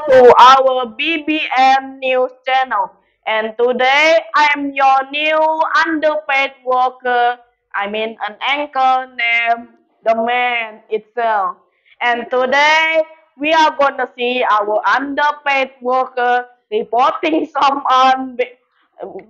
to our BBM News channel. And today I am your new underpaid worker. I mean an anchor named the man itself. And today we are gonna see our underpaid worker reporting someone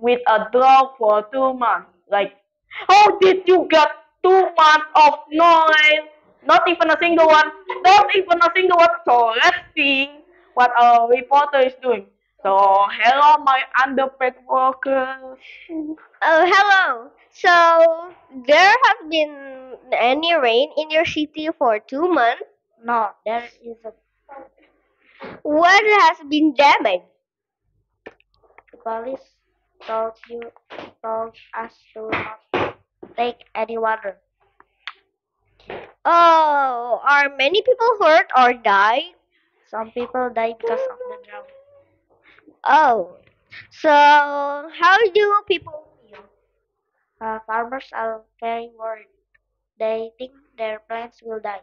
with a dog for 2 months. Like, how did you get 2 months of noise? Not even a single one. Not even a single one. So let's see what our reporter is doing. So hello, my underpaid workers. Oh, hello. So, there has been any rain in your city for 2 months? No, there isn't. What has been damaged? The police told you told us to not take any water. Oh, are many people hurt or died? Some people died because of the drought. Oh, so how do people feel? Farmers are very worried. They think their plants will die.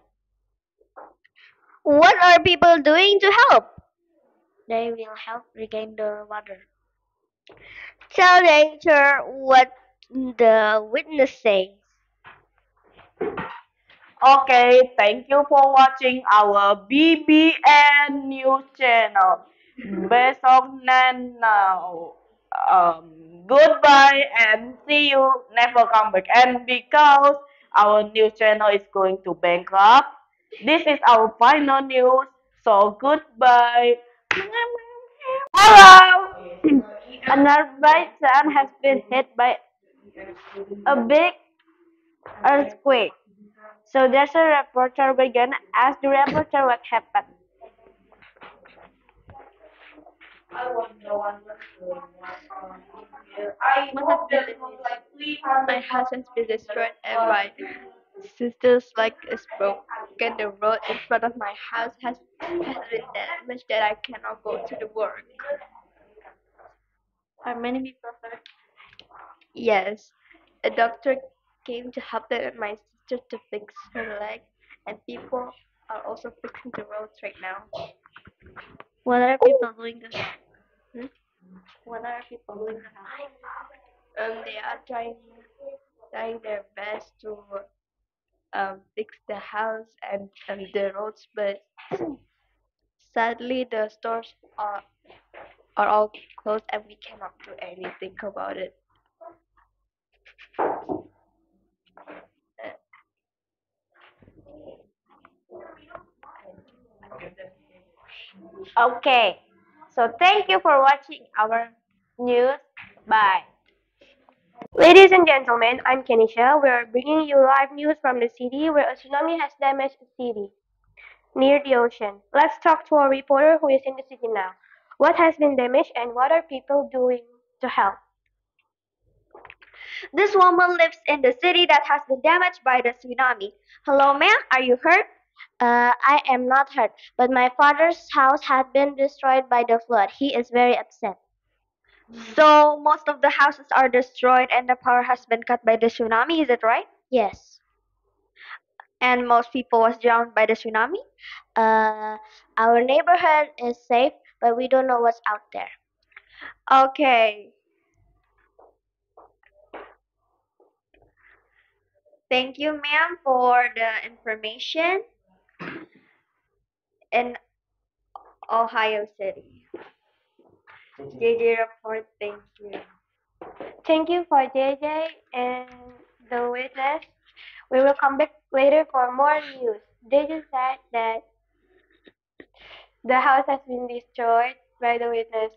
What are people doing to help? They will help regain the water. Tell nature what the witness says. Okay, thank you for watching our BBN News channel. Besok now. Goodbye and see you. Never come back. And because our news channel is going to bankrupt, this is our final news. So goodbye. Hello. Azerbaijan has been hit by a big earthquake. So there's a reporter. We're gonna ask the reporter what happened. My house has been destroyed and my sister's leg is broken. The road in front of my house has been damaged that I cannot go to the work. Are many people hurt? Yes, a doctor came to help my sister to fix her leg, and people are also fixing the roads right now. What are people doing to help? Hmm? What are people doing to help? They are trying their best to fix the house and the roads, but sadly the stores are all closed and we cannot do anything about it. Okay. So thank you for watching our news. Bye. Ladies and gentlemen, I'm Kenisha. We are bringing you live news from the city where a tsunami has damaged a city near the ocean. Let's talk to our reporter who is in the city now. What has been damaged and what are people doing to help? This woman lives in the city that has been damaged by the tsunami. Hello, ma'am. Are you hurt? I am not hurt, but my father's house had been destroyed by the flood. He is very upset. So most of the houses are destroyed and the power has been cut by the tsunami, is it right? Yes. And most people was drowned by the tsunami? Uh, our neighborhood is safe, but we don't know what's out there. Okay. Thank you, ma'am, for the information in Ohio City. JJ report, thank you. Thank you for JJ and the witness. We will come back later for more news. JJ said that the house has been destroyed by the witness.